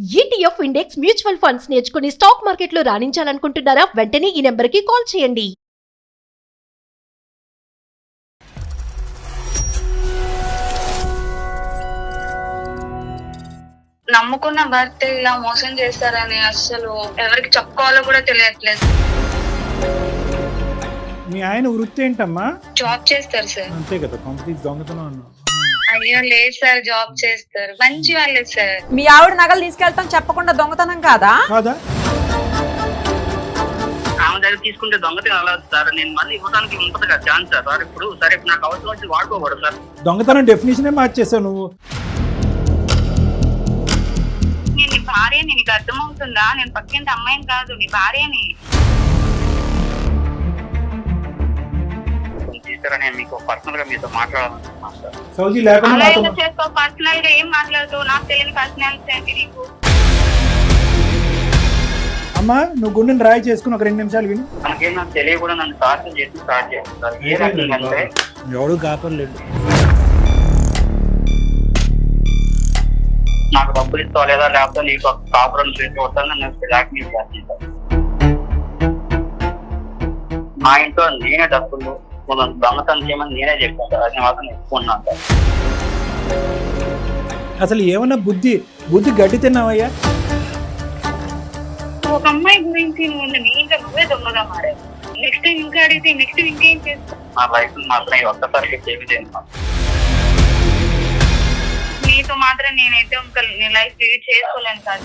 ETF index mutual funds నేర్చుకుని stock మార్కెట్లో రాణించాలనుకుంటున్నారా? వెంటనే ఈ నెంబర్కి కాల్ చేయండి. నమ్ముకున్న భర్త ఇలా మోసం చేస్తారని అసలు ఎవరికి చెప్పుకోవాలో కూడా తెలియట్లేదు. మీ ఆయన వృత్తి ఏంటమ్మా? జాబ్ చేస్తారు సార్. అంతే కదా, కంప్లీట్ దొంగతనం అన్నా. అయ్యో లేదు సార్, జాబ్ చేస్తారు, మంచి వాళ్ళే సార్. మీ ఆవిడ నగలు తీసుకెళ్తాం చెప్పకుండా దొంగతనం కాదా? కాదా? ఆమె దగ్గర తీసుకుంటే దొంగతనం అలా సార్. నేను మళ్ళీ ఇవ్వడానికి ఉంటుంది కదా ఛాన్స్ సార్. ఇప్పుడు సరే నాకు అవసరం వచ్చి వాడుకోకూడదు సార్. దొంగతనం డెఫినేషనే మార్చేసావు నువ్వు. నేను నీ భార్యని, నీకు అర్థమవుతుందా? నేను పక్కింటి అమ్మాయిని కాదు, నీ భార్యని. తీసారని మీకు పర్సనల్ గా మీతో మాట్లాడాలనుకుంటున్నాను సార్. సౌజీ లేకుండా అలా నాతో ఎలా చేసుకో? పర్సనల్ గా ఏం మాట్లాడుతావు? నాకు తెలియని పర్సనాలిటీ ఏంటి నీకు? అమ్మా, నువ్వు గుండెని రాయి చేసుకుని ఒక 2 నిమిషాలు విని. మనకేం నాకు తెలియకుండా నన్ను టార్చర్ చేసి స్టార్ట్ చేస్తాను సార్. ఏ రకంగా ఎవడు కాపర్లేదు. నాకు డబ్బులు ఇస్తావా లేదా, లేకపోతే నీకు ఒక కాపురం చేసి వస్తాను నన్ను బ్లాక్మెయిల్ చేస్తాను. మా ఇంట్లో నేనే డబ్బులు దొంగతనం చేయమని నేనే చెప్పాను సార్. అది మాత్రం ఎక్కున్నాను సార్. అసలు ఏమన్నా బుద్ధి గడ్డి తిన్నావయ్యా? ఒక అమ్మాయి గురించి నువ్వు ఇంకా నువ్వే దొంగగా మారావు. నెక్స్ట్ టైం ఇంకా అడిగితే నెక్స్ట్ టైం ఇంకేం చేస్తావు? నా లైఫ్ మాత్రం ఈ ఒక్కసారికి సేవ్ చేయండి. నీతో మాత్రం నేనైతే ఇంకా నీ లైఫ్ లీడ్ చేసుకోలేను సార్.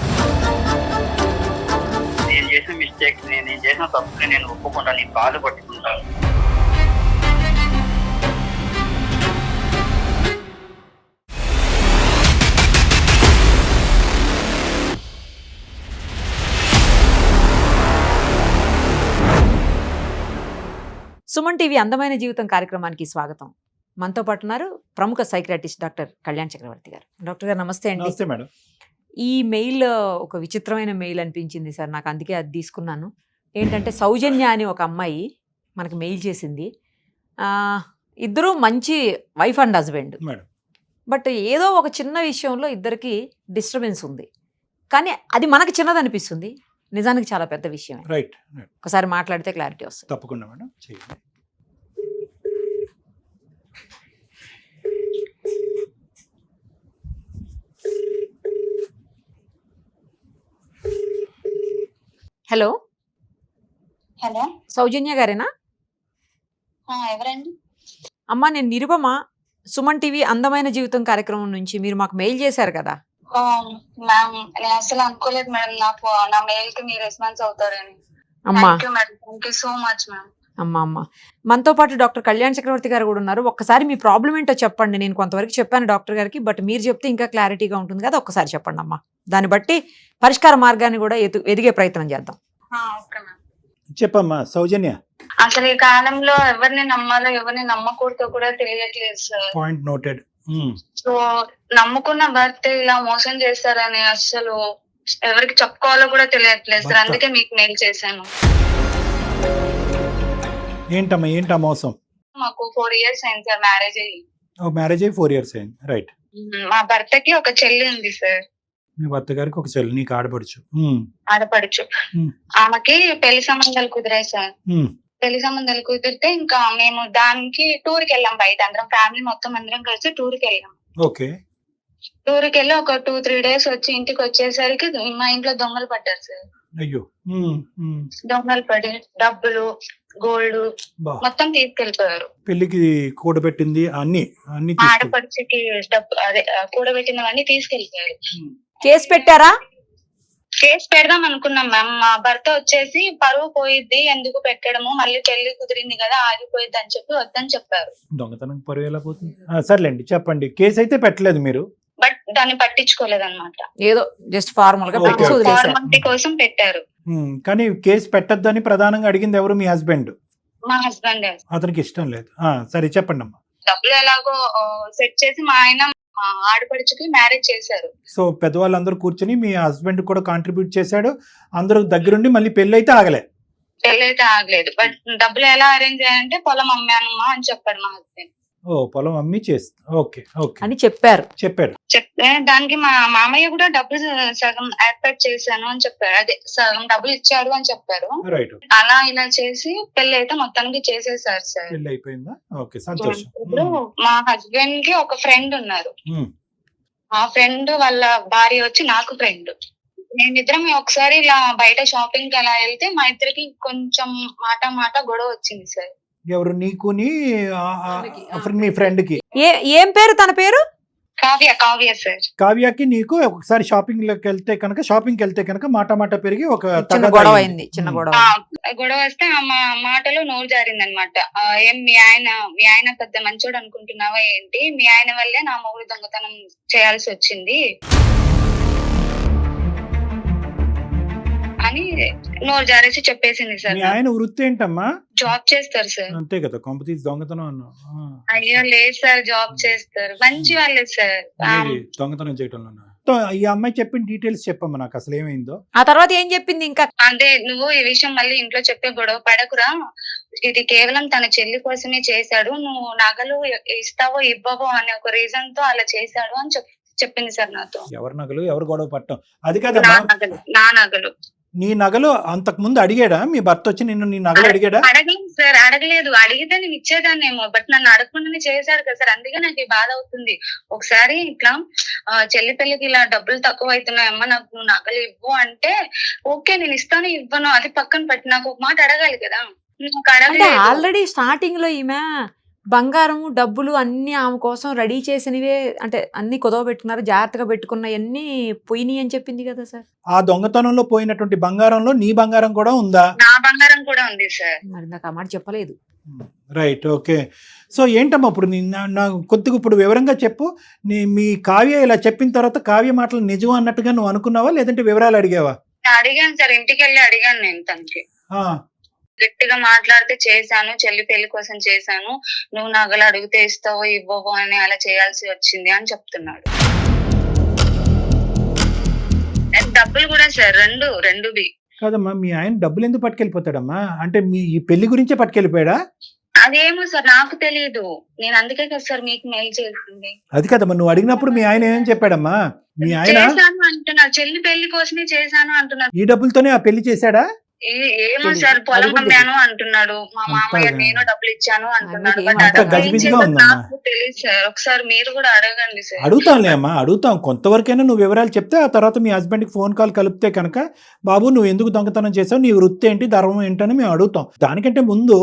నేను చేసిన మిస్టేక్స్, నేను చేసిన తప్పుని నేను ఒప్పుకుంటాను, నీ కాలు పట్టుకుంటాను. సుమన్ టీవీ అందమైన జీవితం కార్యక్రమానికి స్వాగతం. మనతో పాటు ఉన్నారు ప్రముఖ సైకియాట్రిస్ట్ డాక్టర్ కళ్యాణ్ చక్రవర్తి గారు. డాక్టర్ గారు నమస్తే అండి. నమస్తే మేడం. ఈ మెయిల్ ఒక విచిత్రమైన మెయిల్ అనిపించింది సార్ నాకు, అందుకే అది తీసుకున్నాను. ఏంటంటే సౌజన్య అని ఒక అమ్మాయి మనకి మెయిల్ చేసింది. ఇద్దరు మంచి wife and husband, madam but ఏదో ఒక చిన్న విషయంలో ఇద్దరికి డిస్టర్బెన్స్ ఉంది. కానీ అది మనకి చిన్నది అనిపిస్తుంది, నిజానికి చాలా పెద్ద విషయం. రైట్. ఒకసారి మాట్లాడితే క్లారిటీ వస్తుంది. తప్పకుండా మేడం, చేయండి. హలో, హలో, సౌజన్య గారేనా? ఎవరండి? అమ్మా, నేను నిరుపమ, సుమన్ టీవీ అందమైన జీవితం కార్యక్రమం నుంచి మీరు మాకు మెయిల్ చేశారు కదా. మ్యామ్, నేను అసలు అనుకోలేదు మేడం నాకు నా మెయిల్ కి మీరు రెస్పాన్స్ అవుతారని. అమ్మా thank you so much ma'am. అమ్మ మనతో పాటు డాక్టర్ కళ్యాణ్ చక్రవర్తి గారు కూడా ఉన్నారు. ఒక్కసారి మీ ప్రాబ్లం ఏంటో చెప్పండి. నేను కొంతవరకు చెప్పాను డాక్టర్ గారికి, బట్ మీరు చెప్తే ఇంకా క్లారిటీగా ఉంటుంది కదా. ఒక్కసారి చెప్పండి అమ్మా, దాన్ని బట్టి పరిష్కార మార్గాన్ని కూడా ఎదిగే ప్రయత్నం చేద్దాం. Okay ma'am. చెప్పమ్మా సౌజన్య. అసలు ఈ కాలంలో ఎవరిని నమ్మాలో ఎవరిని నమ్మకూడదో కూడా తెలియట్లేదు సార్. Point noted. సో నమ్ముకున్న భర్త ఇలా మోసం చేస్తారని అసలు ఎవరికి చెప్పుకోవాలో కూడా తెలియట్లేదు సార్. అందుకే మీకు మెయిల్ చేశాను. ఏంటమ్మా, ఏంటా మోసం? మాకు 4 years అయింది సార్ మ్యారేజ్ అయ్యి. మ్యారేజ్ అయ్యి 4 years అయింది. రైట్. మా భర్తకి ఒక చెల్లి ఉంది సార్. మీ భర్త గారికి ఒక చెల్లి, నీకు ఆడపడుచు. ఆడపడుచు. ఆమెకి పెళ్లి సంబంధాలు కుదిరాయి సార్. పెళ్లి సంబంధాలు కుదిరితే ఇంకా మేము దానికి టూర్ కి వెళ్ళాం. బయట అందరం ఫ్యామిలీ మొత్తం అందరం కలిసి టూర్ కి వెళ్ళాం. ఓకే. టూర్ కి వెళ్ళి ఒక 2-3 days వచ్చి ఇంటికి వచ్చేసరికి మా ఇంట్లో దొంగలు పడ్డారు సార్. అయ్యో. దొంగలు పడి డబ్బులు, గోల్డ్ మొత్తం తీసుకెళ్లిపోయారు. పెళ్లికి కూడబెట్టింది అన్ని ఆడపడిచికి డబ్బు అదే కూడబెట్టినవన్నీ తీసుకెళ్లిపోయారు. కేసు పెట్టారా? కేసు పెడదాం అనుకున్నాం మ్యామ్. మా భర్త వచ్చేసి పరువు పోయిద్ది, ఎందుకు పెట్టడము, మళ్ళీ పెళ్లి కుదిరింది కదా ఆగిపోయిద్ది అని చెప్పి వద్దని చెప్పారు. దొంగతనం పరువు ఎలా పోతుంది? సర్లేండి, చెప్పండి. కేసు అయితే పెట్టలేదు మీరు, బట్ దాన్ని పట్టించుకోలేదన్నమాట. ఏదో జస్ట్ ఫార్మల్ గా ఫార్మాలిటీ కోసం పెట్టారు. కానీ కేసు పెట్టద్దని ప్రధానంగా అడిగింది ఎవరు? మీ హస్బెండ్. మా హస్బెండ్. అతనికి ఇష్టం లేదు. సరే చెప్పండి అమ్మా. డబ్బులు ఎలాగో సెట్ చేసి మా ఆయన ఆడపడుచుకి మ్యారేజ్ చేశారు. సో పెద్దవాళ్ళందరూ కూర్చొని మీ హస్బెండ్ కూడా కాంట్రిబ్యూట్ చేశాడు, అందరూ దగ్గరుండి మళ్ళీ పెళ్లి అయితే ఆగలే. పెళ్లి అయితే ఆగలేదు, బట్ డబ్బులు ఎలా అరేంజ్ అయ్యాయంటే పొలం అమ్మానమ్మా అని చెప్పాడు మా హస్బెండ్. ఓ పొలం అమ్మి చేస్తా. ఓకే ఓకే అని చెప్పారు. చెప్పాడు. చెప్తే దానికి మా మామయ్య కూడా డబ్బులు సగం ఏర్పాటు చేశాను అని చెప్పారు. అదే సగం డబ్బులు ఇచ్చారు అని చెప్పారు. రైట్. అలా ఇలా చేసి పెళ్లి అయితే మొత్తానికి చేసేసారు సార్. పెళ్లి అయిపోయిందా? ఓకే సంతోషం. ఇప్పుడు మా హస్బెండ్ కి ఒక ఫ్రెండ్ ఉన్నారు. ఉమ్. ఆ ఫ్రెండ్ వాళ్ళ భార్య వచ్చి నాకు ఫ్రెండ్. మేమిద్దరం ఒకసారి ఇలా బయట షాపింగ్ కి అలా వెళ్తే మా ఇద్దరికి కొంచెం మాట గొడవ వచ్చింది సార్. ఎవరు? నీకుని మీ ఫ్రెండ్ కి? ఏం పేరు తన పేరు? కావ్య సార్. కావ్యకి నీకు ఒకసారి షాపింగ్ లోకి వెళ్తే కనుక మాట పెరిగి ఒక చిన్న గొడవ అయింది. చిన్న గొడవ గొడవ వస్తే ఆ మాటలో నోరు జారిందనమాట. ఏం మీ ఆయన పెద్ద మంచోడు అనుకుంటున్నావా ఏంటి? మీ ఆయన వల్లే నా మొగుడు దొంగతనం చేయాల్సి వచ్చింది అని నోరు జారేసి చెప్పేసింది సార్. మీ ఆయన వృత్తి ఏంటమ్మా? జాబ్ చేస్తారు సార్. అంతే కదా, కొంపతీసి దొంగతనం అన్నా? అయ్యో లేదు సార్, జాబ్ చేస్తారు, మంచి వాళ్ళే సార్. దొంగతనం చేయటంలో ఈ అమ్మాయి చెప్పిన డీటెయిల్స్ చెప్పమ్మా నాకు, అసలు ఏమైందో. ఆ తర్వాత ఏం చెప్పింది? ఇంకా అదే, నువ్వు ఈ విషయం మళ్ళీ ఇంట్లో చెప్పే గొడవ పడకురా, ఇది కేవలం తన చెల్లి కోసమే చేశాడు, నువ్వు నగలు ఇస్తావో ఇవ్వవో అనే ఒక రీజన్ తో అలా చేశాడు అని చెప్పింది సార్ నాతో. ఎవరి నగలు ఎవరు గొడవ పట్టం? అది కదా నా నగలు. నీ నగలు అంతకు ముందు అడిగాడా మీ భర్త వచ్చి నిన్ను? నీ నగలు అడిగాడా? అడగలేదు సార్, అడగలేదు. అడిగితే నేను ఇచ్చేదాన్నేమో, బట్ నన్ను అడగకుండానే చేశాడు కదా సార్. అందుకే నాకు ఈ బాధ అవుతుంది. ఒకసారి ఇట్లా చెల్లి పెళ్లికి ఇలా డబ్బులు తక్కువ అవుతున్నాయమ్మా, నాకు నువ్వు నగలు ఇవ్వు అంటే ఓకే నేను ఇస్తాను ఇవ్వను అది పక్కన పెట్టి నాకు ఒక మాట అడగాలి కదా. ఆల్రెడీ స్టార్టింగ్ లో ఈమె బంగారం డబ్బులు అన్ని ఆమె కోసం రెడీ చేసినవే, అంటే అన్ని కుదవ పెట్టుకున్నారు, జాగ్రత్తగా పెట్టుకున్నవన్నీ పోయినాయి అని చెప్పింది కదా సార్. ఆ దొంగతనంలో పోయినటువంటి బంగారంలో నీ బంగారం కూడా ఉందా? నా బంగారం కూడా ఉంది సార్. మరి నాకు ఆ మాట చెప్పలేదు. Right, okay. సో ఏంటమ్మా ఇప్పుడు కొద్దిగా ఇప్పుడు వివరంగా చెప్పు. మీ కావ్య ఇలా చెప్పిన తర్వాత కావ్య మాటలు నిజం అన్నట్టుగా నువ్వు అనుకున్నావా, లేదంటే వివరాలు అడిగావా? అడిగాను సార్, ఇంటికి వెళ్ళి అడిగాను నేను తనకి. గట్టిగా మాట్లాడితే చేశాను, చెల్లి పెళ్లి కోసం చేశాను, నువ్వు నగలు అడిగితే ఇస్తావో ఇవ్వవో అని అలా చేయాల్సి వచ్చింది అని చెప్తున్నాడు. డబ్బులు కూడా సార్ రెండువి. కాదమ్మా, మీ ఆయన డబ్బులు ఎందుకు పట్టుకెళ్ళిపోతాడమ్మా? అంటే మీ ఈ పెళ్లి గురించే పట్టుకెళ్ళిపోయాడా? అదేమో సార్ నాకు తెలియదు, నేను అందుకే కదా సార్ మీకు మెయిల్ చేసింది. అది కదమ్మా, నువ్వు అడిగినప్పుడు మీ ఆయన ఏం చెప్పాడమ్మా? మీ ఆయన చేశాను అంటున్నారు, చెల్లి పెళ్లి కోసమే చేశాను అంటున్నారు. ఈ డబ్బులతోనే ఆ పెళ్లి చేశాడా? ఏమో సార్, పొలం అమ్మాను అంటున్నాడు, మా మామయ్య నేను డబ్బులు ఇచ్చాను అంటున్నాడు. నాకు తెలియదు సార్, ఒకసారి మీరు కూడా అడగండి సార్. అడుగుతాంలే అమ్మా, అడుగుతాం. కొంతవరకైనా నువ్వు వివరాలు చెప్తే ఆ తర్వాత మీ హస్బెండ్ కి ఫోన్ కాల్ కలిపితే కనుక, బాబు నువ్వు ఎందుకు దొంగతనం చేసావు, నీ వృత్తి ఏంటి, ధర్మం ఏంటని మేము అడుగుతాం. దానికంటే ముందు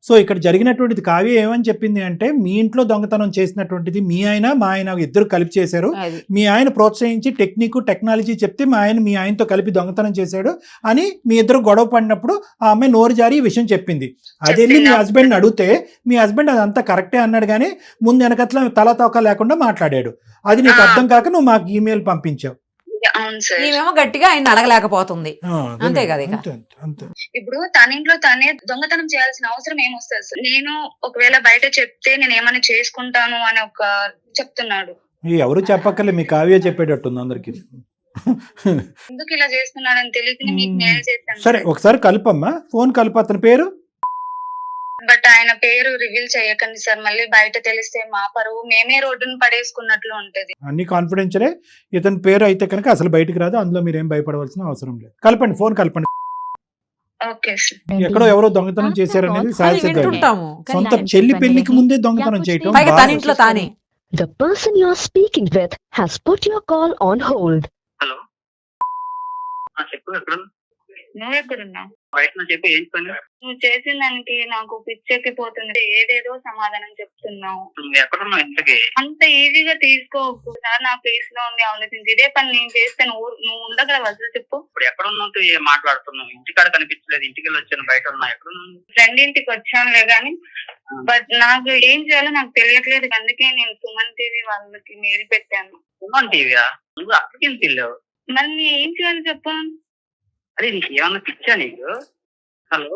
సో ఇక్కడ జరిగినటువంటిది కావ్య ఏమని చెప్పింది అంటే, మీ ఇంట్లో దొంగతనం చేసినటువంటిది మీ ఆయన మా ఆయన ఇద్దరు కలిపి చేశారు, మీ ఆయన ప్రోత్సహించి టెక్నాలజీ చెప్తే మీ ఆయనతో కలిపి దొంగతనం చేశాడు అని మీ ఇద్దరు గొడవ పడినప్పుడు ఆ అమ్మాయి నోరు జారి ఈ విషయం చెప్పింది. అది వెళ్ళి మీ హస్బెండ్ అడిగితే మీ హస్బెండ్ అదంతా కరెక్టే అన్నాడు, కానీ ముందు వెనకట్ల తల తోక లేకుండా మాట్లాడాడు. అది నీకు అర్థం కాక నువ్వు మాకు ఈమెయిల్ పంపించావు. ఈమెమో గట్టిగా ఆయన అడగలేకపోతుంది, అంతే కదా. ఇప్పుడు తన ఇంట్లో తనే దొంగతనం చేయాల్సిన అవసరం ఏమొస్తుంది సార్? నేను ఒకవేళ బయట చెప్తే నేను ఏమైనా చేసుకుంటాను అని ఒక చెప్తున్నాడు. ఎవరు చెప్పక్కర్లే, మీ కావ్య చెప్పేటట్టుంది అందరికి. ఎందుకు ఇలా చేస్తున్నాడని తెలియక మీకు మెయిల్ చేశాను. సరే ఒకసారి కలుపమ్మా, ఫోన్ కలుపు. అతని పేరు? బట్ ఆయన పేరు రివీల్ చేయకండి సార్, మళ్ళీ బయట తెలిస్తే మా పరువు మేమే రోడ్డును పడేసుకున్నట్లు ఉంటది. అన్ని కాన్ఫిడెన్షియలే. ఇతని పేరు అయితే కనుక అసలు బయటకు రాదు, అందులో మీరేం భయపడవలసిన అవసరం లేదు. కలపండి, ఫోన్ కలపండి. Okay sir. ఎక్కడో ఎవరో దొంగతనం చేశారనేది సొంత చెల్లి పెళ్లికి ముందే దొంగతనం చేయటం. తన ఇంట్లో తానే. The person you are speaking with has put your call on hold. Hello, చెప్పు. ఎక్కడ నువ్వు ఎక్కడున్నావు? బయట చెప్పి ఏం పని? నువ్వు చేసిన దానికి నాకు పిచ్చెక్కిపోతుంది, ఏదేదో సమాధానం చెప్తున్నావు. నువ్వు ఎక్కడున్నావు ఇంతకీ? అంత ఈజీగా తీసుకోకు సార్, నా ప్లేస్ లో ఉంది ఆలోచించి. ఇదే పని నేను చేస్తే నువ్వు ఉండగలవు అసలు చెప్పు. ఇప్పుడు ఎక్కడున్నావు మాట్లాడుతున్నావు? ఇంటికాడ కనిపించలేదు, ఇంటికి వెళ్ళి వచ్చాను, బయట ఉన్నా. ఎక్కడున్నావు? ఫ్రెండ్ ఇంటికి వచ్చానులే గానీ, బట్ నాకు ఏం చేయాలో నాకు తెలియట్లేదు, అందుకే నేను సుమన్ టీవీ వాళ్ళకి మెయిల్ పెట్టాను. సుమన్ టీవీయా? నువ్వు అక్కడికి ఎందుకు వెళ్ళావు? మళ్ళీ ఏం చేయాలి చెప్పు. అరే నీకు ఏమన్నా పిచ్చా నీకు? హలో,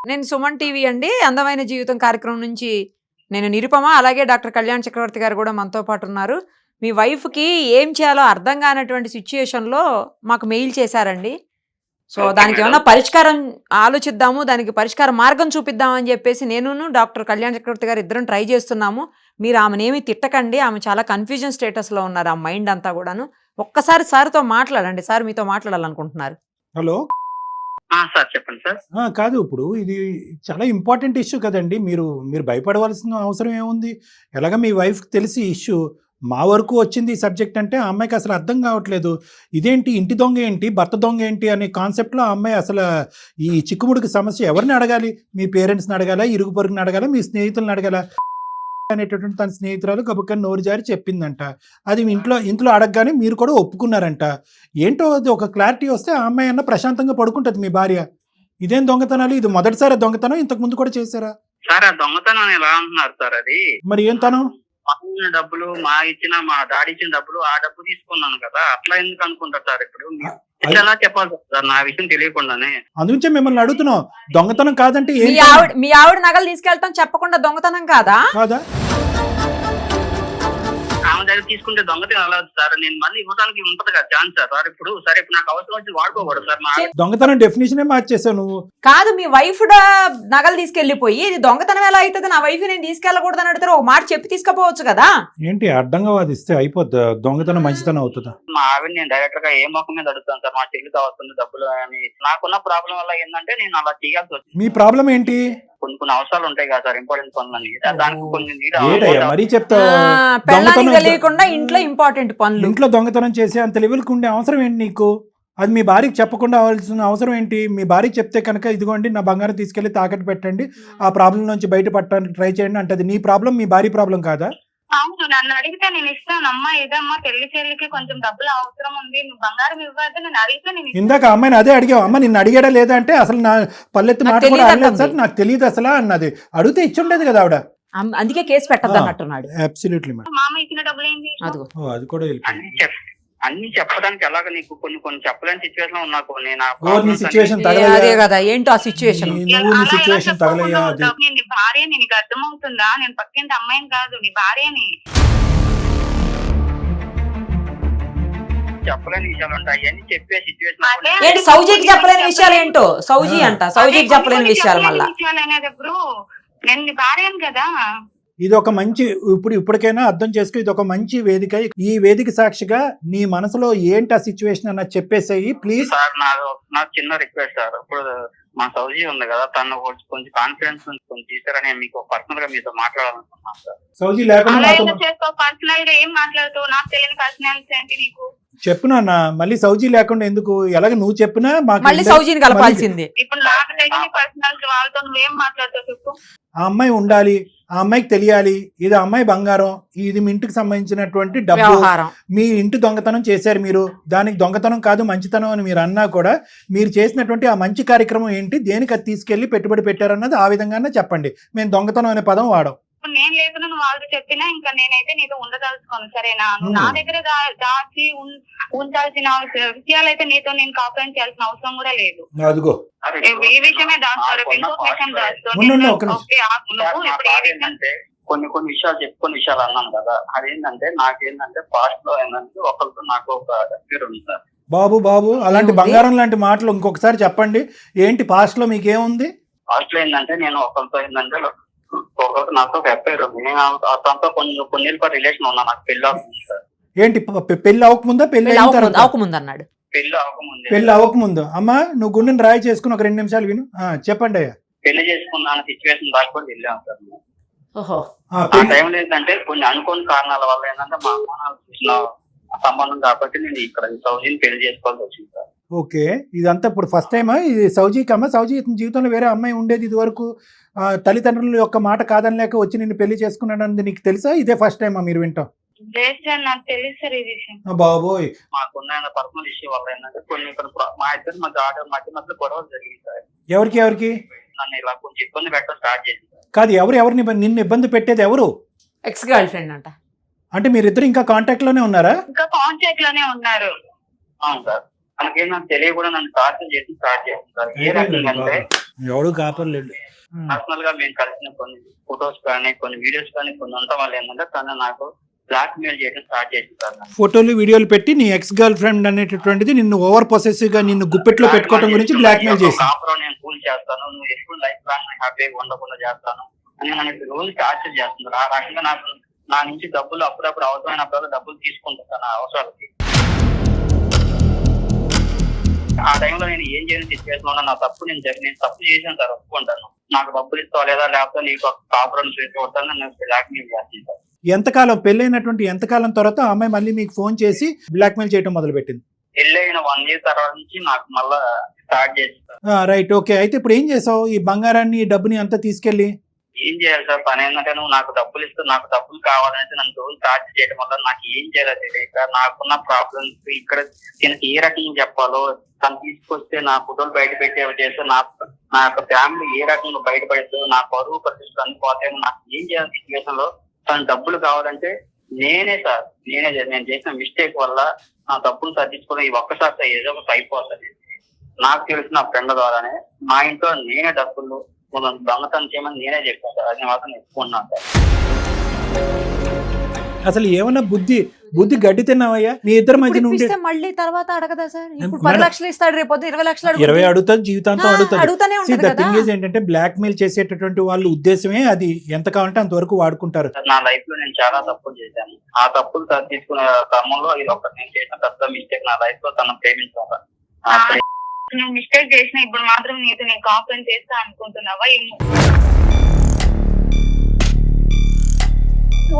నేను సుమన్ టీవీ అండి, అందమైన జీవితం కార్యక్రమం నుంచి నేను నిరుపమ, అలాగే డాక్టర్ కళ్యాణ్ చక్రవర్తి గారు కూడా మనతో పాటు ఉన్నారు. మీ వైఫ్కి ఏం చేయాలో అర్థం కానటువంటి సిచ్యుయేషన్లో మాకు మెయిల్ చేశారండి. సో Okay, దానికి madam. ఏమైనా పరిష్కారం ఆలోచిద్దాము, దానికి పరిష్కార మార్గం చూపిద్దాం అని చెప్పేసి నేను డాక్టర్ కళ్యాణ్ చక్రవర్తి గారు ఇద్దరం ట్రై చేస్తున్నాము. మీరు ఆమెనేమి తిట్టకండి, ఆమె చాలా కన్ఫ్యూజన్ స్టేటస్లో ఉన్నారు, ఆ మైండ్ అంతా కూడాను. ఒక్కసారి సార్తో మాట్లాడండి, సార్ మీతో మాట్లాడాలనుకుంటున్నారు. హలో. సార్ చెప్పండి సార్. కాదు, ఇప్పుడు ఇది చాలా ఇంపార్టెంట్ ఇష్యూ కదండి. మీరు భయపడవలసిన అవసరం ఏముంది? ఎలాగ మీ వైఫ్కి తెలిసి ఇష్యూ మా వరకు వచ్చింది ఈ సబ్జెక్ట్ అంటే ఆ అమ్మాయికి అసలు అర్థం కావట్లేదు. ఇదేంటి ఇంటి దొంగ ఏంటి, భర్త దొంగ ఏంటి అనే కాన్సెప్ట్లో ఆ అమ్మాయి అసలు ఈ చిక్కుముడికి సమస్య ఎవరిని అడగాలి? మీ పేరెంట్స్ని అడగాలా, ఇరుగు పొరుగుని అడగాలా, మీ స్నేహితులను అడగాలా అనేటటువంటి తన స్నేహితురాలు గబుక్కని నోరు జారి చెప్పిందంట. అది ఇంట్లో అడగగానే మీరు కూడా ఒప్పుకున్నారంట. ఏంటో అది ఒక క్లారిటీ వస్తే ఆ అమ్మాయి అన్న ప్రశాంతంగా పడుకుంటుంది మీ భార్య. ఇదేం దొంగతనాలు? ఇది మొదటిసారి దొంగతనం, ఇంతకు ముందు కూడా చేశారా? సార్ ఆ దొంగతనం ఎలా అంటున్నారు సార్? అది మరి ఏం తనం? మా డబ్బులు మా డాడీ ఇచ్చిన డబ్బులు, ఆ డబ్బు తీసుకున్నాను కదా, అట్లా ఎందుకు అనుకుంటారు సార్? ఇప్పుడు మీరు ఎలా చెప్పాలి సార్ నా విషయం తెలియకుండానే? అందుకే మిమ్మల్ని అడుగుతున్నాం, దొంగతనం కాదంటే ఏం మీ ఆవిడ నగలు తీసుకెళ్తాం చెప్పకుండా దొంగతనం కాదా? కాదా? ఆమె దగ్గర తీసుకుంటే దొంగతనం ఎలా సార్? నేను మళ్ళీ ఇవ్వడానికి ఉంటది కదా ఛాన్స్ సార్. ఇప్పుడు నాకు అవసరం వచ్చి వాడుకోకూడదు సార్. దొంగతనం డెఫినేషనే మార్చేసావు నువ్వు. కాదు, మీ వైఫ్ నగలు తీసుకెళ్లిపోయి ఇది దొంగతనం ఎలా అవుతుంది, నా వైఫ్ నేను తీసుకెళ్ళకూడదు అని అడుగుతారు, ఒక మాట చెప్పి తీసుకుపోవచ్చు కదా. ఏంటి అడ్డంగా వాదిస్తే అయిపోద్ది, దొంగతనం మంచితనం అవుతుందా? మా ఆవిడ నేను డైరెక్ట్ గా ఏ మొక్క మీద అడుగుతాను సార్, మా చెల్లికి వస్తుంది డబ్బులు అని. నాకున్న ప్రాబ్లం వల్ల ఏంటంటే నేను అలా చేయాల్సి వచ్చింది. మీ ప్రాబ్లం ఏంటి? కొన్ని అవసరాలు ఉంటాయి కదా సార్, ఇంపార్టెంట్ పనులని. దానికి కొన్ని ఏటయ్యా మరీ చెప్తా? పెళ్ళానికి తెలియకుండా ఇంట్లో ఇంపార్టెంట్ పనులు, ఇంట్లో దొంగతనం చేసే అంత లెవెల్కి ఉండే అవసరం ఏంటి నీకు? అది మీ భార్యకి చెప్పకుండా అవ్వాల్సిన అవసరం ఏంటి? మీ భార్యకి చెప్తే కనుక ఇదిగోండి నా బంగారం తీసుకెళ్లి తాకట్టు పెట్టండి, ఆ ప్రాబ్లం నుంచి బయటపడటానికి ట్రై చేయండి అంటే అది నీ ప్రాబ్లం, మీ భార్య ప్రాబ్లం కాదా? అవును, నన్ను అడిగితే నేను ఇస్తాను. అమ్మా ఇదమ్మా చెల్లికి కొంచెం డబ్బులు అవసరం ఉంది, నువ్వు బంగారం ఇవ్వద్దు, నేను అడిగితే నేను ఇందాక అమ్మాయిని అదే అడిగావు, అమ్మ నిన్ను అడిగాడా లేదా అంటే అసలు నా పల్లెత్తి మాట కూడా అనలేదు సార్, నాకు తెలియదు అసలు అన్నది. అడిగితే ఇచ్చుండేది కదా ఆవిడ. అందుకే కేసు పెట్టద్దు అన్నట్టున్నాడు. Absolutely madam. మామ ఇచ్చిన డబ్బులు ఏంటి? అది కూడా అన్ని చెప్పడానికి ఎలాగ నీకు కొన్ని చెప్పలేని సిచ్యువేషన్ ఉన్నా అదే కదా, ఏంటో ఆ సిచ్యువేషన్. సిచ్యువేషన్ తగలయ్యా అది. నేను నీ భార్యని, నీకు అర్థమవుతుందా? నేను పక్కింటి అమ్మాయిని కాదు, నీ భార్యని. చెప్పలేని విషయాలు ఉంటాయి అని చెప్పే సిచ్యువేషన్. ఏంటి సౌజీకి చెప్పలేని విషయాలు ఏంటో? సౌజీ అంట, సౌజీకి చెప్పలేని విషయాలు మళ్ళా అనేటప్పుడు నేను నీ భార్యను కదా. ఇది ఒక మంచి ఇప్పటికైనా అర్థం చేసుకో, ఇది ఒక మంచి వేదిక. ఈ వేదిక సాక్షిగా నీ మనసులో ఏంటి ఆ సిచ్యువేషన్ అన్నది చెప్పేసేయి ప్లీజ్. సార్ నాకు చిన్న రిక్వెస్ట్ సార్, ఇప్పుడు మా సౌజీ ఉంది కదా, తను కొంచెం కాన్ఫిడెన్స్ కొంచెం తీసారని మీకు పర్సనల్ గా మీతో మాట్లాడాలనుకున్నాను సార్. సౌజీ లేకుండా పర్సనల్ గా ఏం మాట్లాడుతావు? నాకు తెలియని పర్సనాలిటీ ఏంటి నీకు? చెప్పు నాన్న, మళ్ళీ సౌజీ లేకుండా ఎందుకు? ఎలాగ నువ్వు చెప్పినా మళ్ళీ సౌజీని కలపాల్సింది. ఇప్పుడు నాకు తెలియని పర్సనాలిటీ వాళ్ళతో నువ్వేం మాట్లాడుతావు చెప్పు? ఆ అమ్మాయి ఉండాలి, ఆ అమ్మాయికి తెలియాలి ఇది అమ్మాయి బంగారం, ఇది మీ ఇంటికి సంబంధించినటువంటి డబ్బు, మీ ఇంటి దొంగతనం చేశారు మీరు, దానికి దొంగతనం కాదు మంచితనం అని మీరు అన్నా కూడా మీరు చేసినటువంటి ఆ మంచి కార్యక్రమం ఏంటి, దేనికి అది తీసుకెళ్లి పెట్టుబడి పెట్టారన్నది ఆ విధంగానే చెప్పండి. మేము దొంగతనం అనే పదం వాడం. నేను లేకుండా నువ్వు వాళ్ళతో చెప్పినా ఇంకా నేనైతే నీతో ఉండదలుచుకోను, సరేనా? నువ్వు నా దగ్గర దాచి ఉంచాల్సిన విషయాలైతే నీతో నేను కాంప్రమైజ్ చేయాల్సిన అవసరం కూడా లేదు. అదిగో ఈ విషయమే దాస్తారు, ఇంకొక విషయం దాస్తావు. కొన్ని విషయాలు కొన్ని విషయాలు అన్నాను కదా, అదేంటంటే నాకేంటంటే పాస్ట్ లో ఏంటంటే ఒకరితో నాకు ఒక పేరు ఉంది సార్. బాబు అలాంటి బంగారం లాంటి మాటలు ఇంకొకసారి చెప్పండి. ఏంటి పాస్ట్ లో మీకేముంది? పాస్ట్ లో ఏంటంటే నేను ఒకరితో ఏంటంటే నాకు ఒక ఎఫ్ఐఆర్ ఉంది. నేను అతనితో కొన్ని రిలేషన్ ఉన్నా, నాకు పెళ్లి అవుతుంది సార్. ఏంటి పెళ్లి అవ్వకముందా? పెళ్లి అవ్వకముందు అన్నాడు. పెళ్లి అవ్వకముందు. అమ్మా నువ్వు గుండెని రాయి చేసుకుని ఒక 2 నిమిషాలు విను. చెప్పండి అయ్యా. పెళ్లి చేసుకున్న సిచ్యువేషన్ దాకా కూడా వెళ్ళాం సార్. ఆ టైంలో ఏంటంటే కొన్ని అనుకోని కారణాల వల్ల ఏంటంటే మా అమ్మ నాన్న చూసిన సంబంధం కాబట్టి నేను ఇక్కడ సౌజీని పెళ్లి చేసుకోవాల్సి వచ్చింది సార్. ఓకే, ఇదంతా ఇప్పుడు ఫస్ట్ టైమా ఇది సౌజీకి? అమ్మ సౌజీ జీవితంలో వేరే అమ్మాయి ఉండేది ఇది వరకు, తల్లిదండ్రుల యొక్క మాట కాదని లేక వచ్చి నిన్ను పెళ్లి చేసుకున్నాడు అన్నది నీకు తెలుసా? ఇదే ఫస్ట్ టైమా మీరు వింటాం? నాకు తెలుసు సార్ ఈ విషయం. బాబోయ్, మాకున్న పర్సనల్ ఇష్యూ వల్ల ఏంటంటే మా ఇద్దరు మధ్య గొడవలు జరిగింది సార్. ఎవరికి? నన్ను ఇలా కొంచెం ఇబ్బంది పెట్టడం స్టార్ట్ చేసింది. కాదు, ఎవరిని నిన్ను ఇబ్బంది పెట్టేది ఎవరు? ఎక్స్ గర్ల్ ఫ్రెండ్ అంట. అంటే మీరిద్దరు ఇంకా కాంటాక్ట్ లోనే ఉన్నారా? ఇంకా కాంటాక్ట్ లోనే ఉన్నారు. అవును సార్. మనకేం నాకు తెలియకుండా నన్ను టార్చర్ చేసి స్టార్ట్ చేసింది సార్. ఏ రకంగా ఎవడు కాపర్లేదు. పర్సనల్ గా మేము కలిసిన కొన్ని ఫొటోస్ కానీ కొన్ని వీడియోస్ కానీ కొన్ని ఉండటం వల్ల ఏంటంటే తను నాకు బ్లాక్ మెయిల్ చేయడం స్టార్ట్ చేసింది సార్ నన్ను. ఫోటోలు వీడియోలు పెట్టి నీ ఎక్స్ గర్ల్ ఫ్రెండ్ అనేటటువంటిది నిన్ను ఓవర్ పొసెసివ్ గా నిన్ను గుప్పెట్లో పెట్టుకోవడం గురించి బ్లాక్ మెయిల్ చేసి కాపురం నేను కూల్ చేస్తాను, నువ్వు ఎప్పుడు లైఫ్ లాంగ్ హ్యాపీగా ఉండకుండా చేస్తాను అని నన్ను రోజు టార్చర్ చేస్తున్నారు. ఆ రకంగా నాకు నా నుంచి డబ్బులు అప్పుడప్పుడు అవసరమైనప్పుడు డబ్బులు తీసుకుంటాను అవసరాలకి. ఆ టైంలో నేను ఏం చేయని సిచ్యువేషన్ ఉన్నా నా తప్పు నేను తప్పు చేశాను సార్, ఒప్పుకుంటాను. నాకు డబ్బులు ఇస్తావా లేదా, లేకపోతే నీకు కాపురం చేసి కొడతాను నన్ను బ్లాక్ మెయిల్ చేస్తాను సార్. ఎంతకాలం పెళ్ళైనటువంటి ఎంతకాలం తర్వాత ఆ అమ్మాయి మళ్ళీ మీకు ఫోన్ చేసి బ్లాక్ మెయిల్ చేయడం మొదలు పెట్టింది? పెళ్ళైన 1 year తర్వాత నుంచి నాకు మళ్ళా స్టార్ట్ చేసి రైట్, ఓకే. అయితే ఇప్పుడు ఏం చేసావు? ఈ బంగారాన్ని ఈ డబ్బుని అంతా తీసుకెళ్ళి ఏం చేయాలి సార్? పని ఏంటంటే నువ్వు నాకు డబ్బులు ఇస్తూ నాకు డబ్బులు కావాలంటే నన్ను రోజు టార్చర్ చేయడం వల్ల నాకు ఏం చేయాలో తెలియక నాకున్న ప్రాబ్లమ్స్ ఇక్కడ దీనికి ఏ రకంగా చెప్పాలో, తను తీసుకొస్తే నా ఫోటోలు బయట పెట్టేవి చేస్తే నా యొక్క ఫ్యామిలీ ఏ రకంగా బయటపడుతుందో, నా పరువు ప్రతిష్టలు అన్ని పోతాయో, నాకు ఏం చేయాలి సిచ్యువేషన్ లో తను డబ్బులు కావాలంటే నేను చేసిన మిస్టేక్ వల్ల నా డబ్బులు సర్దించుకుని ఈ ఒక్కసారి ఏదో ఒకటి అయిపోతుంది. నాకు తెలిసిన ఫ్రెండ్ ద్వారానే మా ఇంట్లో నేనే డబ్బులు దొంగతనం చేయమని నేనే చెప్పాను సార్. అది మాత్రం ఎక్కున్నాను సార్. అసలు ఏమన్నా బుద్ధి గడ్డి తిన్నావయ్యా? మీ ఇద్దరి మధ్య ఇప్పుడు నుండి ఇస్తే మళ్ళీ తర్వాత అడగదా సార్? ఇప్పుడు మేడం, 10 లక్షలు ఇస్తాడు, రేపు 20 లక్షలు 20 అడుగుతుంది, జీవితాంతం అడుగుతుంది. అడుగుతానే ఉంటది కదా. ఏంటంటే బ్లాక్ మెయిల్ చేసేటటువంటి వాళ్ళ ఉద్దేశమే అది, ఎంత కావాలంటే అంతవరకు వాడుకుంటారు. నా లైఫ్ లో నేను చాలా తప్పులు చేశాను. ఆ తప్పులు తీసుకునే క్రమంలో ఇది ఒక నేను చేసిన పెద్ద మిస్టేక్ నా లైఫ్ లో. తను ప్రేమించాను. నువ్వు మిస్టేక్ చేసిన ఇప్పుడు మాత్రం నీతో నేను కాపురం చేస్తా అనుకుంటున్నావా ఏమో?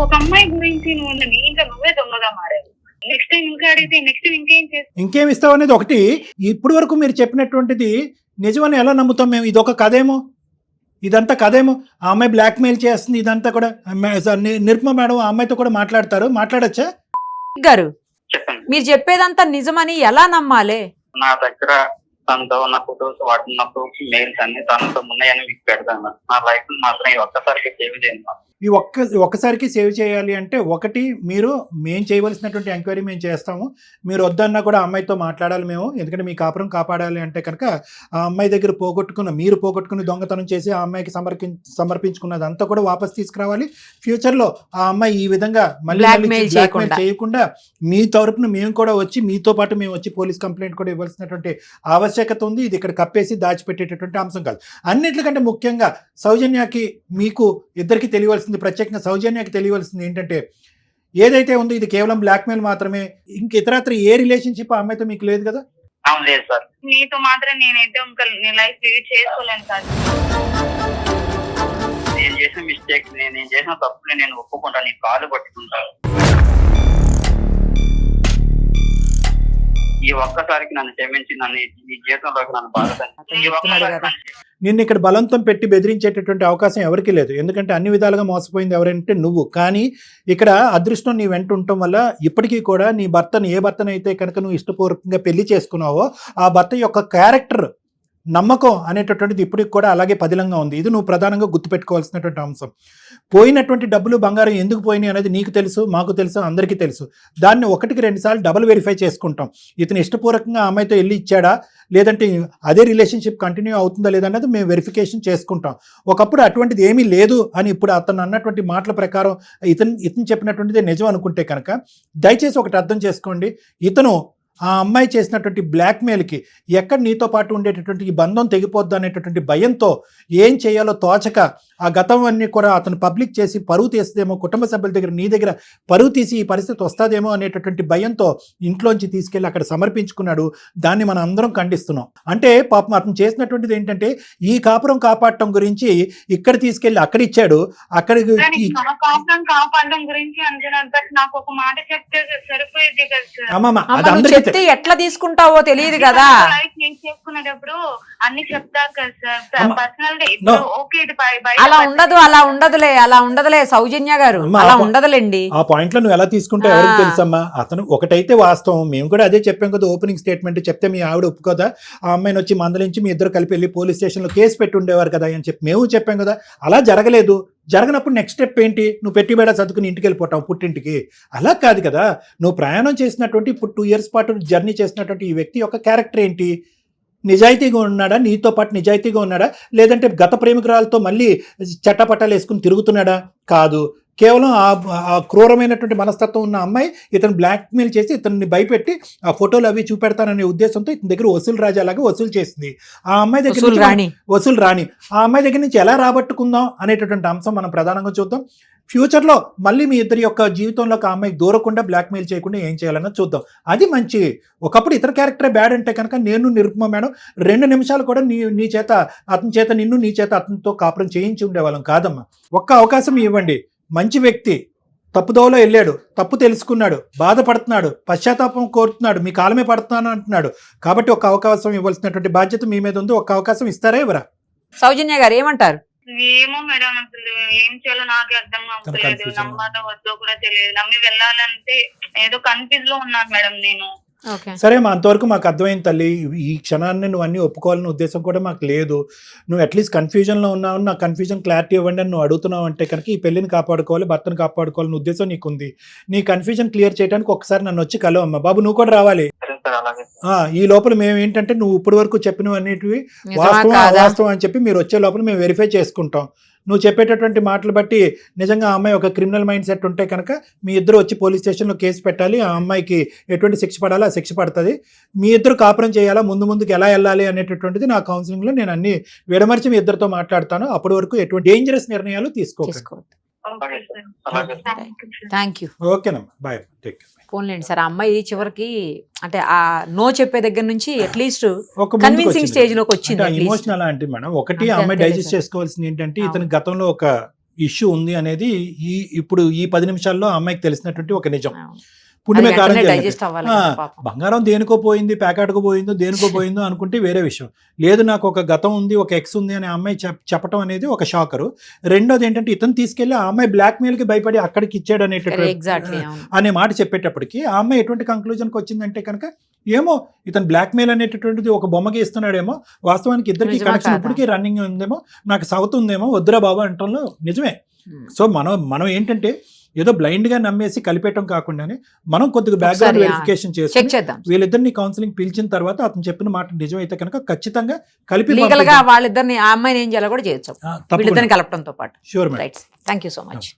ఒక అమ్మాయి గురించి నువ్వు ఇంకా నువ్వే దొంగగా మారావు. నెక్స్ట్ టైం ఇంకా అడిగితే నెక్స్ట్ ఇంకేం చేస్తావు? ఇంకేం ఇస్తావు అనేది ఒకటి. ఇప్పుడు వరకు మీరు చెప్పినటువంటిది నిజమని ఎలా నమ్ముతాం మేము? ఇదొక కథేమో, ఇదంతా కథేమో. ఆ అమ్మాయి బ్లాక్ మెయిల్ చేస్తుంది, ఇదంతా కూడా. నిర్మా మేడం ఆ అమ్మాయితో కూడా మాట్లాడొచ్చా గారు? చెప్పండి. మీరు చెప్పేదంతా నిజమని ఎలా నమ్మాలి? నా దగ్గర తనతో ఉన్న ఫోటోస్ వాటిన్న ప్రూఫ్ మెయిల్స్ అన్ని తనతో ఉన్నాయని మీకు పెడతాను. నా లైఫ్ మాత్రం ఈ ఒక్కసారికి సేవ్ చేయండి. ఈ ఒక్కసారికి సేవ్ చేయాలి అంటే ఒకటి, మేము చేయవలసినటువంటి ఎంక్వైరీ మేము చేస్తాము. మీరు వద్దన్నా కూడా ఆ అమ్మాయితో మాట్లాడాలి మేము. ఎందుకంటే మీ కాపురం కాపాడాలి అంటే కనుక ఆ అమ్మాయి దగ్గర మీరు పోగొట్టుకుని దొంగతనం చేసి ఆ అమ్మాయికి సమర్పించుకున్నది అంతా కూడా వాపస్ తీసుకురావాలి. ఫ్యూచర్లో ఆ అమ్మాయి ఈ విధంగా మళ్ళీ బ్లాక్మెయిల్ చేయకుండా మీ తరపున మేము కూడా వచ్చి, మీతో పాటు మేము వచ్చి పోలీస్ కంప్లైంట్ కూడా ఇవ్వాల్సినటువంటి ఆవశ్యకత ఉంది. ఇది ఇక్కడ కప్పేసి దాచిపెట్టేటటువంటి అంశం కాదు. అన్నిటికంటే ముఖ్యంగా సౌజన్యకి మీకు ఇద్దరికి తెలియవలసింది, ప్రత్యేకంగా సౌజన్యకి తెలియవలసింది ఏంటంటే, ఏదైతే ఉందో ఇది కేవలం బ్లాక్మెయిల్ మాత్రమే. ఇంక ఇతరత్ర ఏ రిలేషన్షిప్ ఆ అమ్మాయితో మీకు లేదు కదా? అవును, లేదు సార్. నీతో మాత్రం నేనైతే ఇంకా లైఫ్ లీడ్ చేసుకోలేను సార్. నేను చేసిన మిస్టేక్, నేను చేసిన తప్పుని నేను ఒప్పుకుంటాను, నీ కాలు పట్టుకుంటాను. ఈ ఒక్కసారికి నన్ను క్షమించి నన్ను ఈ జీవితంలోకి నన్ను బాధ. నిన్ను ఇక్కడ బలంతం పెట్టి బెదిరించేటటువంటి అవకాశం ఎవరికీ లేదు. ఎందుకంటే అన్ని విధాలుగా మోసపోయింది ఎవరంటే నువ్వు. కానీ ఇక్కడ అదృష్టం నీ వెంట ఉండటం వల్ల ఇప్పటికీ కూడా నీ భర్తను, ఏ భర్తనైతే కనుక నువ్వు ఇష్టపూర్వకంగా పెళ్లి చేసుకున్నావో ఆ భర్త యొక్క క్యారెక్టర్, నమ్మకం అనేటటువంటిది ఇప్పటికి కూడా అలాగే పదిలంగా ఉంది. ఇది నువ్వు ప్రధానంగా గుర్తుపెట్టుకోవాల్సినటువంటి అంశం. పోయినటువంటి డబ్బులు, బంగారం ఎందుకు పోయినాయి అనేది నీకు తెలుసు, మాకు తెలుసు, అందరికీ తెలుసు. దాన్ని 1కి 2 సార్లు డబుల్ వెరిఫై చేసుకుంటాం. ఇతను ఇష్టపూర్వకంగా ఆ అమ్మాయితో వెళ్ళి ఇచ్చాడా, లేదంటే అదే రిలేషన్షిప్ కంటిన్యూ అవుతుందా లేదన్నది మేము వెరిఫికేషన్ చేసుకుంటాం. ఒకప్పుడు అటువంటిది ఏమీ లేదు అని ఇప్పుడు అతను అన్నటువంటి మాటల ప్రకారం ఇతను చెప్పినటువంటిది నిజం అనుకుంటే కనుక దయచేసి ఒకటి అర్థం చేసుకోండి. ఇతను ఆ అమ్మాయి చేసినటువంటి బ్లాక్మెయిల్కి ఎక్కడ నీతో పాటు ఉండేటటువంటి ఈ బంధం తెగిపోద్దు అనేటటువంటి భయంతో ఏం చేయాలో తోచక ఆ గతం అన్నీ కూడా అతను పబ్లిక్ చేసి పరువు తీస్తుందేమో, కుటుంబ సభ్యుల దగ్గర నీ దగ్గర పరువు తీసి ఈ పరిస్థితి వస్తుందేమో అనేటటువంటి భయంతో ఇంట్లోంచి తీసుకెళ్ళి అక్కడ సమర్పించుకున్నాడు. దాన్ని మనం అందరం ఖండిస్తున్నాం. అంటే పాపం అతను చేసినటువంటిది ఏంటంటే ఈ కాపురం కాపాడటం గురించి ఇక్కడ తీసుకెళ్ళి అక్కడ ఇచ్చాడు. అక్కడికి కాపాడడం గురించి నాకు ఒక మాట చెప్తే సరిపోయేది కదా. చెప్తే ఎట్లా తీసుకుంటావో తెలియదు కదా. నేను చేసుకునేటప్పుడు అన్ని చెప్తారు కదా సార్. పర్సనల్ గా ఓకే అలా ఉండదులే సౌజన్య గారు, అలా ఉండదులేండి. ఆ పాయింట్ లో నువ్వు ఎలా తీసుకుంటావు ఎవరికి తెలుసమ్మా. అతను ఒకటైతే వాస్తవం, మేము కూడా అదే చెప్పాం కదా ఓపెనింగ్ స్టేట్మెంట్ చెప్తే మీ ఆవిడ ఒప్పుకోదా? ఆ అమ్మాయిని వచ్చి మందలించి మీ ఇద్దరు కలిపి వెళ్ళి పోలీస్ స్టేషన్ లో కేసు పెట్టి ఉండేవారు కదా అని చెప్పి మేము చెప్పాం కదా. అలా జరగలేదు. జరగనప్పుడు నెక్స్ట్ స్టెప్ ఏంటి? నువ్వు పెట్టి బేడ చదువుకుని ఇంటికి వెళ్ళిపోతావు పుట్టింటికి. అలా కాదు కదా. నువ్వు ప్రయాణం చేసినటువంటి ఇప్పుడు 2 years పాటు జర్నీ చేసినటువంటి ఈ వ్యక్తి యొక్క క్యారెక్టర్ ఏంటి? నిజాయితీగా ఉన్నాడా? నీతో పాటు నిజాయితీగా ఉన్నాడా? లేదంటే గత ప్రేమికురాలతో మళ్ళీ చట్టపట్టాలు వేసుకుని తిరుగుతున్నాడా? కాదు. కేవలం ఆ క్రూరమైనటువంటి మనస్తత్వం ఉన్న అమ్మాయి ఇతను బ్లాక్మెయిల్ చేసి ఇతన్ని భయపెట్టి ఆ ఫోటోలు అవి చూపెడతాననే ఉద్దేశంతో ఇతని దగ్గర వసూలు రాజాలాగా వసూలు చేసింది. ఆ అమ్మాయి దగ్గర వసూలు నుంచి రాణి. వసూలు రాని ఆ అమ్మాయి దగ్గర నుంచి ఎలా రాబట్టుకుందాం అనేటటువంటి అంశం మనం ప్రధానంగా చూద్దాం. ఫ్యూచర్లో మళ్ళీ మీ ఇద్దరి యొక్క జీవితంలోకి ఆ అమ్మాయికి దూరకుండా బ్లాక్మెయిల్ చేయకుండా ఏం చేయాలన్నది చూద్దాం. అది మంచి. ఒకప్పుడు ఇతర క్యారెక్టరే బ్యాడ్ అంటే కనుక నేను నిరుపమ మేడం 2 నిమిషాలు కూడా నీ చేత అతని చేత నిన్ను, నీ చేత అతనితో కాపురం చేయించి ఉండేవాళ్ళం కాదమ్మా. ఒక్క అవకాశం ఇవ్వండి. మంచి వ్యక్తి తప్పుదోవలో వెళ్ళాడు, తప్పు తెలుసుకున్నాడు, బాధపడుతున్నాడు, పశ్చాత్తాపం కోరుతున్నాడు, మీ కాలమే పడుతున్నాను అంటున్నాడు. కాబట్టి ఒక అవకాశం ఇవ్వాల్సినటువంటి బాధ్యత మీ మీద ఉంది. ఒక్క అవకాశం ఇస్తారా ఎవరా? సౌజన్య గారు ఏమంటారు? ఏమో మేడం, అసలు ఏం చేయాలో నాకే అర్థం అవ్వట్లేదు. నమ్మాలో వద్దో కూడా తెలియదు. నమ్మి వెళ్ళాలంటే ఏదో కన్ఫ్యూజ్ లో ఉన్నాను మేడం నేను. సరే మా అంతవరకు మాకు అర్థమైంది తల్లి. ఈ క్షణాన్ని నువ్వు అన్ని ఒప్పుకోవాలనే ఉద్దేశం కూడా మాకు లేదు. నువ్వు అట్లీస్ట్ కన్ఫ్యూజన్లో ఉన్నావు, నా కన్ఫ్యూజన్ క్లారిటీ ఇవ్వండి అని నువ్వు అడుగుతున్నావు అంటే కనుక ఈ పెళ్లిని కాపాడుకోవాలి, భర్తను కాపాడుకోవాలనే ఉద్దేశం నీకుంది. నీ కన్ఫ్యూజన్ క్లియర్ చేయడానికి ఒకసారి నన్ను వచ్చి కలవు అమ్మా. బాబు నువ్వు కూడా రావాలి. ఈ లోపల మేము ఏంటంటే నువ్వు ఇప్పటి వరకు చెప్పినవన్నిటివి వాస్తవం అని చెప్పి మీరు వచ్చే లోపల మేము వెరిఫై చేసుకుంటాం. నువ్వు చెప్పేటటువంటి మాటలు బట్టి నిజంగా ఆ అమ్మాయి ఒక క్రిమినల్ మైండ్ సెట్ ఉంటే కనుక మీ ఇద్దరు వచ్చి పోలీస్ స్టేషన్లో కేసు పెట్టాలి. ఆ అమ్మాయికి ఎటువంటి శిక్ష పడాలో ఆ శిక్ష పడుతుంది. మీ ఇద్దరు కాపురం చేయాలా, ముందుకు ఎలా వెళ్ళాలి అనేటటువంటిది నా కౌన్సిలింగ్లో నేను అన్ని విడమర్చి మీ ఇద్దరితో మాట్లాడతాను. అప్పటి వరకు ఎటువంటి డేంజరస్ నిర్ణయాలు తీసుకోవాలి. Thank you. ఓకేనమ్మా, బాయ్. Take care. పోన్లేండి సార్, ఆ అమ్మాయి చివరికి అంటే ఆ నో చెప్పే దగ్గర నుంచి అట్లీస్ట్ ఒక కన్విన్సింగ్ స్టేజ్ లోకి వచ్చింది. ఎమోషనల్ అంటే మేడం ఒకటి ఆ అమ్మాయి డైజెస్ట్ చేసుకోవాల్సింది ఏంటంటే ఇతని గతంలో ఒక ఇష్యూ ఉంది అనేది ఇప్పుడు ఈ 10 నిమిషాల్లో ఆ అమ్మాయికి తెలిసినటువంటి ఒక నిజం. పుణ్యమే కారణం. బంగారం దేనికో పోయింది, ప్యాకెట్కో పోయిందో దేనికో పోయిందో అనుకుంటే వేరే విషయం. లేదు నాకు ఒక గతం ఉంది, ఒక ఎక్స్ ఉంది అని అమ్మాయి చెప్పడం అనేది ఒక షాకరు. రెండోది ఏంటంటే ఇతను తీసుకెళ్లి ఆ అమ్మాయి బ్లాక్ మెయిల్ కి భయపడి అక్కడికి ఇచ్చాడు అనే మాట చెప్పేటప్పటికి ఆ అమ్మాయి ఎటువంటి కంక్లూజన్కి వచ్చిందంటే కనుక ఏమో ఇతను బ్లాక్ మెయిల్ అనేటటువంటిది ఒక బొమ్మకి ఇస్తున్నాడేమో, వాస్తవానికి ఇద్దరికి కనెక్షన్ ఇప్పటికీ రన్నింగ్ ఉందేమో, నాకు సౌత్ ఉందేమో, వద్దురా బాబా అంటంలో నిజమే. సో మనం ఏంటంటే ఏదో బ్లైండ్ గా నమ్మేసి కలిపేయటం కాకుండానే మనం కొద్దిగా బ్యాక్గ్రౌండ్ వెరిఫికేషన్ చేసి వీళ్ళిద్దరిని కౌన్సిలింగ్ పిలిచిన తర్వాత అతను చెప్పిన మాట నిజమైతే కనుక ఖచ్చితంగా కలిపి వాళ్ళిద్దరిని ఆ అమ్మాయిని ఏం చేయాలో కూడా చేయొచ్చు, వీళ్ళిద్దరిని కలపడంతో పాటు. Sure madam. Thank you so much.